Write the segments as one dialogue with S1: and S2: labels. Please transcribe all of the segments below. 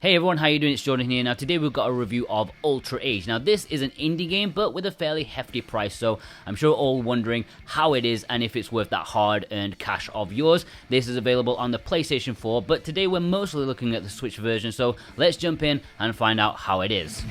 S1: Hey everyone, how you doing? It's Jordan here. Now today we've got a review of Ultra Age. Now this is an indie game but with a fairly hefty price, so I'm sure all wondering how it is and if it's worth that hard-earned cash of yours. This is available on the PlayStation 4, but today we're mostly looking at the Switch version, so let's jump in and find out how it is.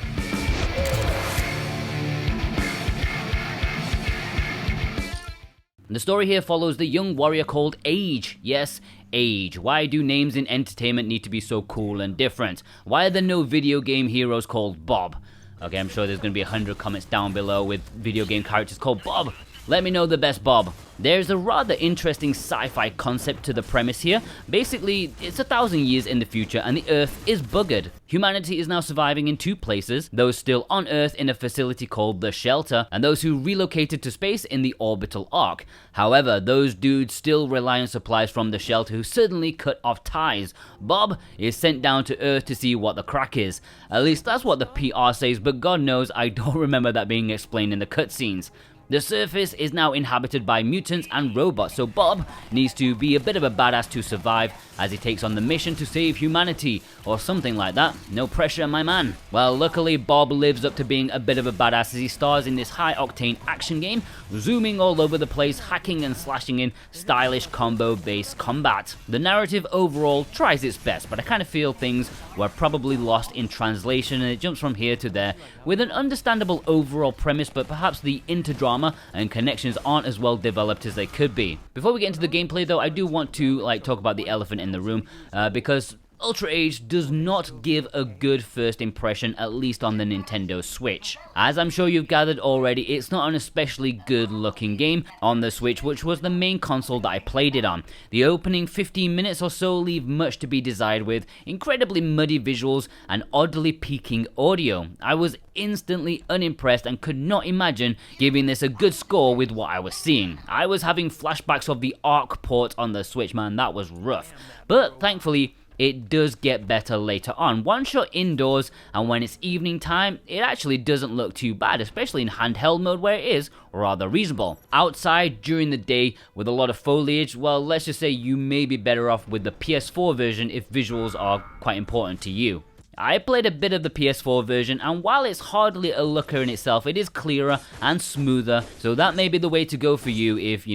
S1: The story here follows the young warrior called Age. Yes, Age. Why do names in entertainment need to be so cool and different? Why are there no video game heroes called Bob? Okay, I'm sure there's going to be 100 comments down below with video game characters called Bob. Let me know the best Bob. There's a rather interesting sci-fi concept to the premise here. Basically, it's 1,000 years in the future and the Earth is buggered. Humanity is now surviving in two places, those still on Earth in a facility called the Shelter, and those who relocated to space in the Orbital Ark. However, those dudes still rely on supplies from the Shelter who suddenly cut off ties. Bob is sent down to Earth to see what the crack is. At least that's what the PR says, but God knows I don't remember that being explained in the cutscenes. The surface is now inhabited by mutants and robots, so Bob needs to be a bit of a badass to survive as he takes on the mission to save humanity, or something like that. No pressure, my man. Well, luckily Bob lives up to being a bit of a badass as he stars in this high-octane action game, zooming all over the place, hacking and slashing in stylish combo-based combat. The narrative overall tries its best, but I kind of feel things were probably lost in translation and it jumps from here to there with an understandable overall premise, but perhaps the interdrama and connections aren't as well developed as they could be. Before we get into the gameplay though, I do want to talk about the elephant in the room, because Ultra Age does not give a good first impression, at least on the Nintendo Switch. As I'm sure you've gathered already, it's not an especially good looking game on the Switch, which was the main console that I played it on. The opening 15 minutes or so leave much to be desired with incredibly muddy visuals and oddly peaking audio. I was instantly unimpressed and could not imagine giving this a good score with what I was seeing. I was having flashbacks of the Arc port on the Switch, man, that was rough. But thankfully, it does get better later on. One shot indoors, and when it's evening time, it actually doesn't look too bad, especially in handheld mode where it is rather reasonable. Outside during the day with a lot of foliage, well, let's just say you may be better off with the PS4 version if visuals are quite important to you. I played a bit of the PS4 version, and while it's hardly a looker in itself, it is clearer and smoother, so that may be the way to go for you if,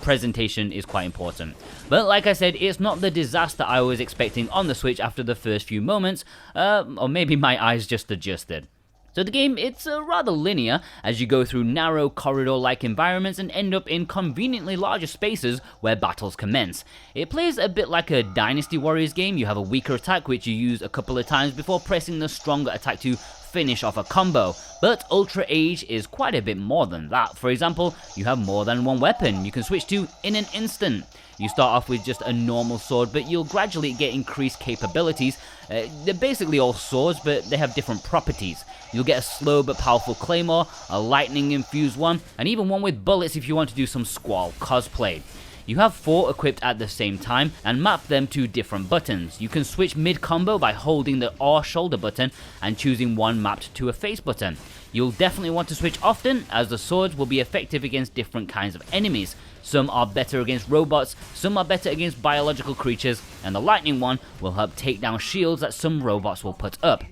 S1: presentation is quite important. But like I said, it's not the disaster I was expecting on the Switch after the first few moments, or maybe my eyes just adjusted. So the game, it's rather linear as you go through narrow corridor-like environments and end up in conveniently larger spaces where battles commence. It plays a bit like a Dynasty Warriors game. You have a weaker attack which you use a couple of times before pressing the stronger attack to finish off a combo. But Ultra Age is quite a bit more than that. For example, you have more than one weapon you can switch to in an instant. You start off with just a normal sword, but you'll gradually get increased capabilities. They're basically all swords, but they have different properties. You'll get a slow but powerful claymore, a lightning-infused one, and even one with bullets if you want to do some Squall cosplay. You have 4 equipped at the same time and map them to different buttons. You can switch mid-combo by holding the R shoulder button and choosing one mapped to a face button. You'll definitely want to switch often, as the swords will be effective against different kinds of enemies. Some are better against robots, some are better against biological creatures, and the lightning one will help take down shields that some robots will put up.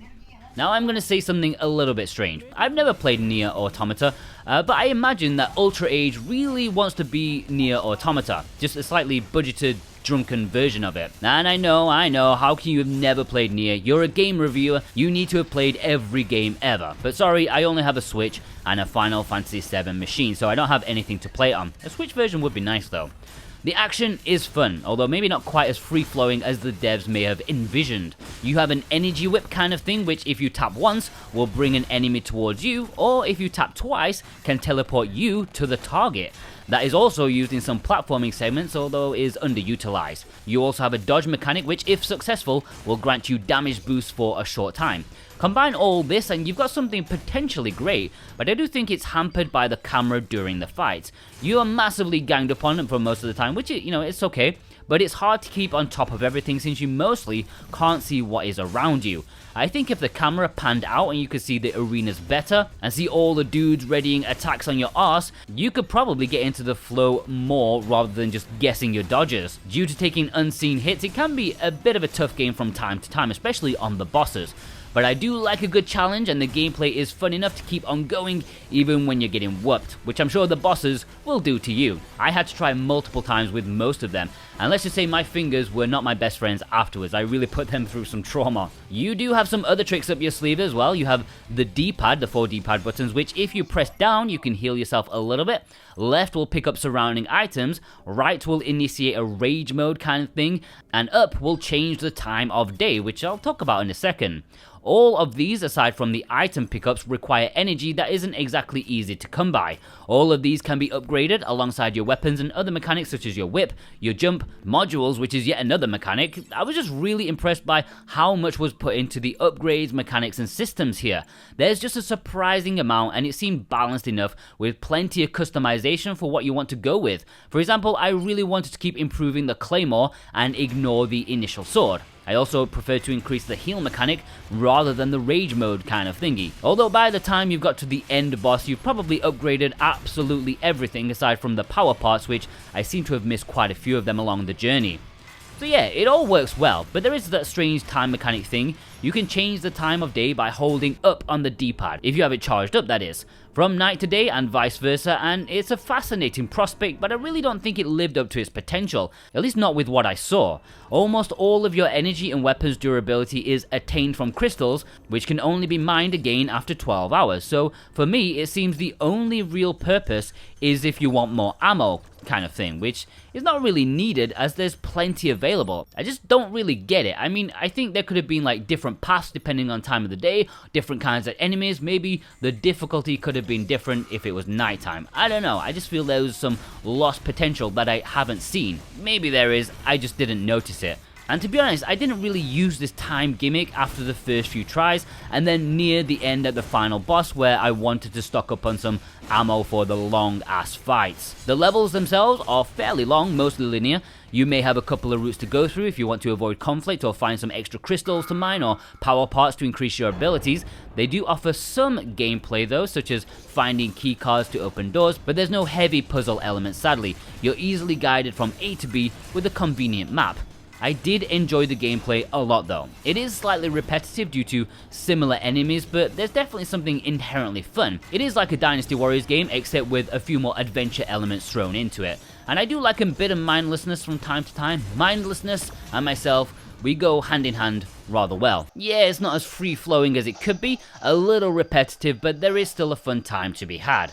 S1: Now I'm going to say something a little bit strange. I've never played Nier Automata, but I imagine that Ultra Age really wants to be Nier Automata, just a slightly budgeted, drunken version of it. And I know, how can you have never played Nier? You're a game reviewer, you need to have played every game ever. But sorry, I only have a Switch and a Final Fantasy VII machine, so I don't have anything to play it on. A Switch version would be nice though. The action is fun, although maybe not quite as free-flowing as the devs may have envisioned. You have an energy whip kind of thing, which if you tap once, will bring an enemy towards you, or if you tap twice, can teleport you to the target. That is also used in some platforming segments, although is underutilized. You also have a dodge mechanic which, if successful, will grant you damage boosts for a short time. Combine all this and you've got something potentially great, but I do think it's hampered by the camera during the fights. You are massively ganged upon for most of the time, which, it's okay, but it's hard to keep on top of everything since you mostly can't see what is around you. I think if the camera panned out and you could see the arenas better and see all the dudes readying attacks on your arse, you could probably get into the flow more rather than just guessing your dodges. Due to taking unseen hits, it can be a bit of a tough game from time to time, especially on the bosses. But I do like a good challenge, and the gameplay is fun enough to keep on going even when you're getting whooped, which I'm sure the bosses will do to you. I had to try multiple times with most of them, and let's just say my fingers were not my best friends afterwards. I really put them through some trauma. You do have some other tricks up your sleeve as well. You have the D-pad, the 4 D-pad buttons, which if you press down, you can heal yourself a little bit. Left will pick up surrounding items, right will initiate a rage mode kind of thing, and up will change the time of day, which I'll talk about in a second. All of these, aside from the item pickups, require energy that isn't exactly easy to come by. All of these can be upgraded alongside your weapons and other mechanics such as your whip, your jump, modules, which is yet another mechanic. I was just really impressed by how much was put into the upgrades, mechanics and systems here. There's just a surprising amount, and it seemed balanced enough with plenty of customization for what you want to go with. For example, I really wanted to keep improving the claymore and ignore the initial sword. I also prefer to increase the heal mechanic rather than the rage mode kind of thingy. Although by the time you've got to the end boss, you've probably upgraded absolutely everything aside from the power parts, which I seem to have missed quite a few of them along the journey. So yeah, it all works well, but there is that strange time mechanic thing. You can change the time of day by holding up on the D-pad, if you have it charged up that is, from night to day and vice versa, and it's a fascinating prospect, but I really don't think it lived up to its potential, at least not with what I saw. Almost all of your energy and weapons durability is attained from crystals, which can only be mined again after 12 hours, so for me it seems the only real purpose is if you want more ammo kind of thing, which is not really needed as there's plenty available. I just don't really get it. I mean, I think there could have been like different paths depending on time of the day, different kinds of enemies, maybe the difficulty could have been different if it was nighttime. I don't know, I just feel there was some lost potential that I haven't seen. Maybe there is, I just didn't notice it. And to be honest, I didn't really use this time gimmick after the first few tries, and then near the end at the final boss where I wanted to stock up on some ammo for the long ass fights. The levels themselves are fairly long, mostly linear. You may have a couple of routes to go through if you want to avoid conflict or find some extra crystals to mine or power parts to increase your abilities. They do offer some gameplay though, such as finding key cards to open doors, but there's no heavy puzzle element sadly. You're easily guided from A to B with a convenient map. I did enjoy the gameplay a lot though. It is slightly repetitive due to similar enemies, but there's definitely something inherently fun. It is like a Dynasty Warriors game, except with a few more adventure elements thrown into it. And I do like a bit of mindlessness from time to time. Mindlessness and myself, we go hand in hand rather well. Yeah, it's not as free-flowing as it could be, a little repetitive, but there is still a fun time to be had.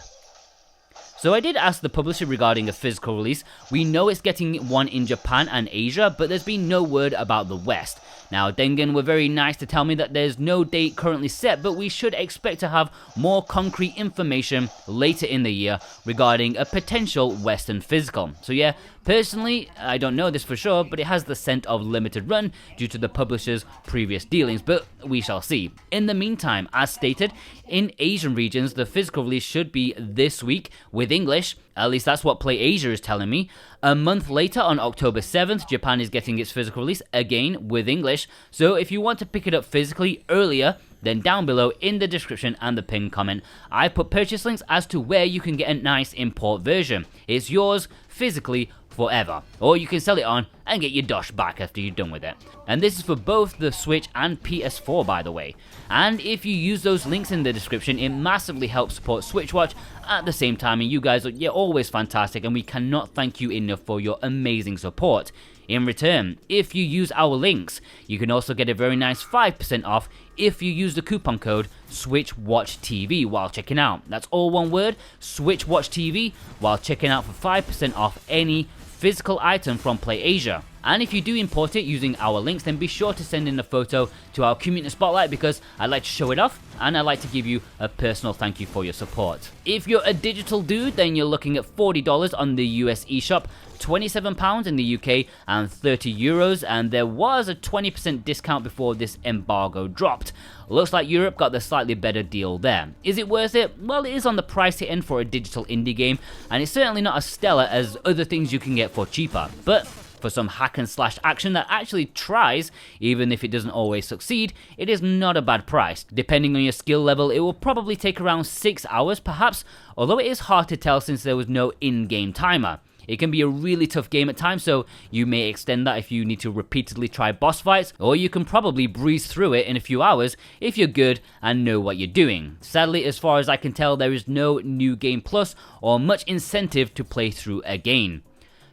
S1: So I did ask the publisher regarding a physical release. We know it's getting one in Japan and Asia, but there's been no word about the West. Now, Dengen were very nice to tell me that there's no date currently set, but we should expect to have more concrete information later in the year regarding a potential Western physical. So yeah, personally, I don't know this for sure, but it has the scent of limited run due to the publisher's previous dealings, but we shall see. In the meantime, as stated, in Asian regions, the physical release should be this week with English. At least that's what Play Asia is telling me. A month later, on October 7th, Japan is getting its physical release, again with English. So if you want to pick it up physically earlier, then down below in the description and the pinned comment, I put purchase links as to where you can get a nice import version. It's yours physically forever. Or you can sell it on and get your dosh back after you're done with it. And this is for both the Switch and PS4, by the way. And if you use those links in the description, it massively helps support SwitchWatch at the same time, and you guys are always fantastic, and we cannot thank you enough for your amazing support. In return, if you use our links, you can also get a very nice 5% off if you use the coupon code SwitchWatchTV while checking out. That's all one word, SwitchWatchTV, while checking out for 5% off any physical item from Play Asia. And if you do import it using our links, then be sure to send in a photo to our community spotlight, because I like to show it off and I like to give you a personal thank you for your support. If you're a digital dude, then you're looking at $40 on the US eShop, £27 in the UK, and €30, and there was a 20% discount before this embargo dropped. Looks like Europe got the slightly better deal there. Is it worth it? Well, it is on the pricey end for a digital indie game, and it's certainly not as stellar as other things you can get for cheaper, but For some hack and slash action that actually tries, even if it doesn't always succeed, it is not a bad price. Depending on your skill level, it will probably take around 6 hours perhaps, although it is hard to tell since there was no in-game timer. It can be a really tough game at times, so you may extend that if you need to repeatedly try boss fights, or you can probably breeze through it in a few hours if you're good and know what you're doing. Sadly, as far as I can tell, there is no New Game Plus or much incentive to play through again.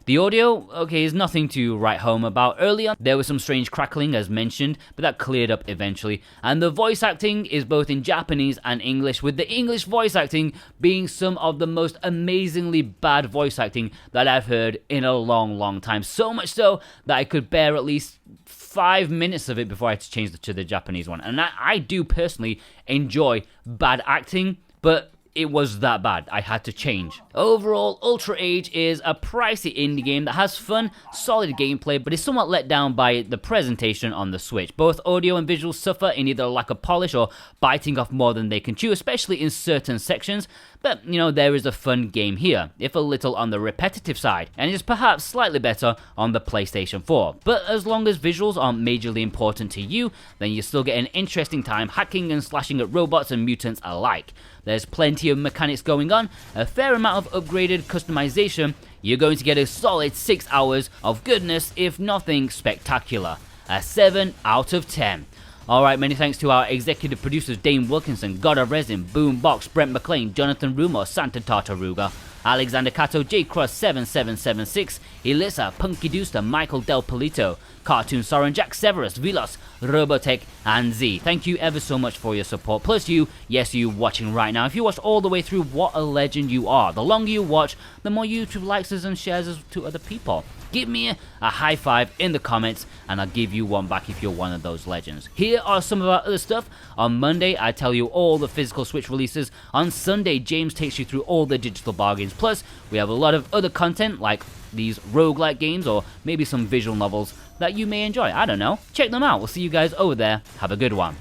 S1: The audio, okay, is nothing to write home about. Early on, there was some strange crackling as mentioned, but that cleared up eventually. And the voice acting is both in Japanese and English, with the English voice acting being some of the most amazingly bad voice acting that I've heard in a long time. So much so that I could bear at least 5 minutes of it before I had to change to the Japanese one. And I do personally enjoy bad acting, but it was that bad. I had to change. Overall, Ultra Age is a pricey indie game that has fun, solid gameplay, but is somewhat let down by the presentation on the Switch. Both audio and visuals suffer in either lack of polish or biting off more than they can chew, especially in certain sections. But, there is a fun game here, if a little on the repetitive side, and is perhaps slightly better on the PlayStation 4. But as long as visuals aren't majorly important to you, then you still get an interesting time hacking and slashing at robots and mutants alike. There's plenty of mechanics going on, a fair amount of upgraded customization. You're going to get a solid 6 hours of goodness, if nothing spectacular. A 7 out of 10. Alright, many thanks to our executive producers Dane Wilkinson, God of Resin, Boombox, Brent McLean, Jonathan Rumo, Santa Tartaruga, Alexander Cato, J Cross 7776, Elissa, Punky Dooster, Michael Del Polito, Cartoon Soren, Jack Severus, Vilos, Robotech, and Z. Thank you ever so much for your support. Plus you, yes, you watching right now. If you watched all the way through, what a legend you are. The longer you watch, the more YouTube likes us and shares us to other people. Give me a high five in the comments and I'll give you one back if you're one of those legends. Here are some of our other stuff. On Monday, I tell you all the physical Switch releases. On Sunday, James takes you through all the digital bargains. Plus, we have a lot of other content like these roguelike games or maybe some visual novels that you may enjoy. I don't know. Check them out. We'll see you guys over there. Have a good one.